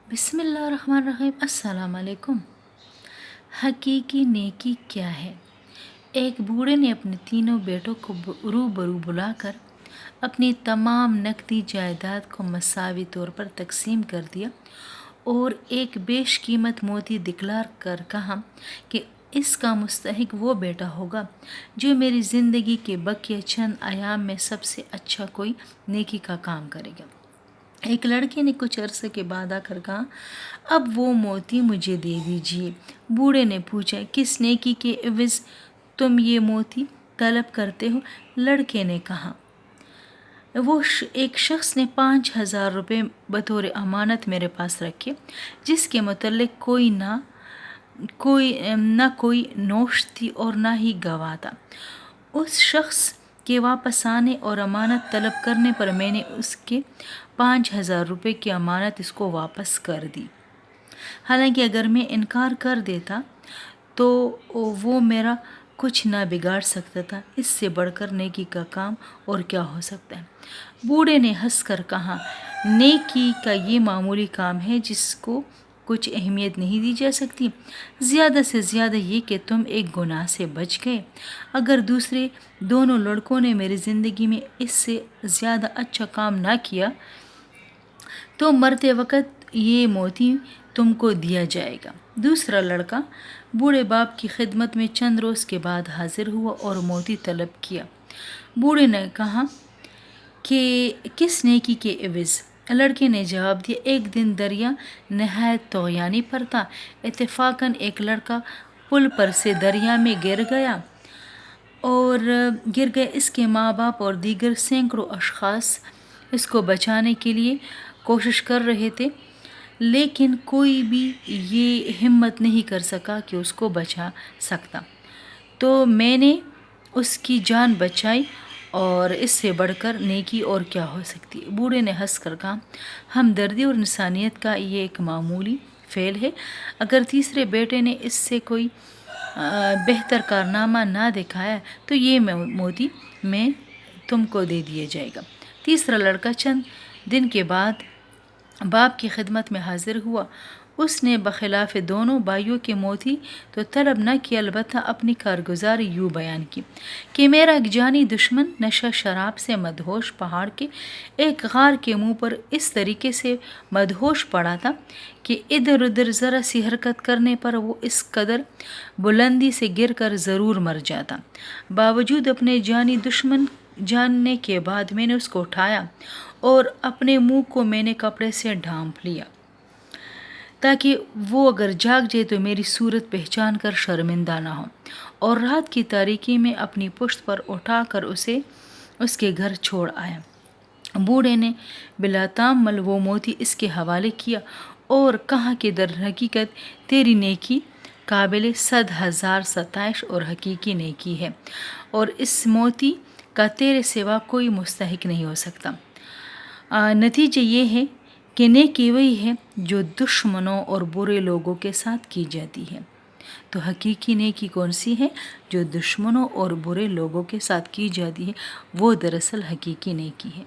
बिस्मिल्लाहिर्रहमानिर्रहीम। अस्सलाम वालेकुम। हकीकी नेकी क्या है? एक बूढ़े ने अपने तीनों बेटों को रूबरू बुलाकर अपनी तमाम नकदी जायदाद को मसावी तौर पर तकसीम कर दिया और एक बेशकीमत मोती दिखलार कर कहा कि इसका मुस्तहिक वो बेटा होगा जो मेरी ज़िंदगी के बकिया चंद अयाम में सबसे अच्छा कोई नेकी का काम करेगा। एक लड़के ने कुछ अरसे के बाद आकर कहा, अब वो मोती मुझे दे दीजिए। बूढ़े ने पूछा, किस नेकी के एवज तुम ये मोती तलब करते हो? लड़के ने कहा, एक शख्स ने 5,000 रुपये बतौर अमानत मेरे पास रखे, जिसके मुतल्लिक कोई नोश थी और ना ही गवाह था। उस शख्स के वापस आने और अमानत तलब करने पर मैंने उसके 5,000 रुपये की अमानत इसको वापस कर दी। हालांकि अगर मैं इनकार कर देता तो वो मेरा कुछ ना बिगाड़ सकता था। इससे बढ़कर नेकी का काम और क्या हो सकता है? बूढ़े ने हंसकर कहा, नेकी का ये मामूली काम है जिसको कुछ अहमियत नहीं दी जा सकती। ज़्यादा से ज़्यादा ये कि तुम एक गुनाह से बच गए। अगर दूसरे दोनों लड़कों ने मेरी ज़िंदगी में इससे ज़्यादा अच्छा काम ना किया तो मरते वक़्त ये मोती तुमको दिया जाएगा। दूसरा लड़का बूढ़े बाप की खिदमत में चंद रोज़ के बाद हाजिर हुआ और मोती तलब किया। बूढ़े ने कहा कि किस नेकी के एवज़? लड़के ने जवाब दिया, एक दिन दरिया नहायत तौयानी पर था। इत्तेफाकन एक लड़का पुल पर से दरिया में गिर गया। इसके माँ बाप और दीगर सैकड़ों अशख़ास इसको बचाने के लिए कोशिश कर रहे थे, लेकिन कोई भी ये हिम्मत नहीं कर सका कि उसको बचा सकता। तो मैंने उसकी जान बचाई और इससे बढ़कर नेकी और क्या हो सकती है? बूढ़े ने हंस कर कहा, हमदर्दी और इंसानियत का ये एक मामूली फ़ेल है। अगर तीसरे बेटे ने इससे कोई बेहतर कारनामा ना दिखाया तो ये मोती मैं तुमको दे दिया जाएगा। तीसरा लड़का चंद दिन के बाद बाप की खिदमत में हाजिर हुआ। उसने बखिलाफ दोनों भाइयों के मोती तो तलब न किया, अलबत्ता अपनी कारगुजारी यूँ बयान की कि मेरा एक जानी दुश्मन नशा शराब से मदहोश पहाड़ के एक गार के मुंह पर इस तरीके से मदहोश पड़ा था कि इधर उधर ज़रा सी हरकत करने पर वो इस कदर बुलंदी से गिर कर ज़रूर मर जाता। बावजूद अपने जानी दुश्मन जानने के बाद मैंने उसको उठाया और अपने मुंह को मैंने कपड़े से ढांप लिया ताकि वो अगर जाग जाए तो मेरी सूरत पहचान कर शर्मिंदा ना हो, और रात की तारीकी में अपनी पुश्त पर उठाकर उसे उसके घर छोड़ आया। बूढ़े ने बिलातामल वो मोती इसके हवाले किया और कहा कि दर हकीकत तेरी नेकी काबिल 100,000 सताइश और हकीकी नेकी है, और इस मोती का तेरे सिवा कोई मुस्तहिक नहीं हो सकता। नतीजा ये है कि नेकी वही है जो दुश्मनों और बुरे लोगों के साथ की जाती है। तो हकीकी नेकी कौन सी है? जो दुश्मनों और बुरे लोगों के साथ की जाती है, वो दरअसल हकीकी नेकी है।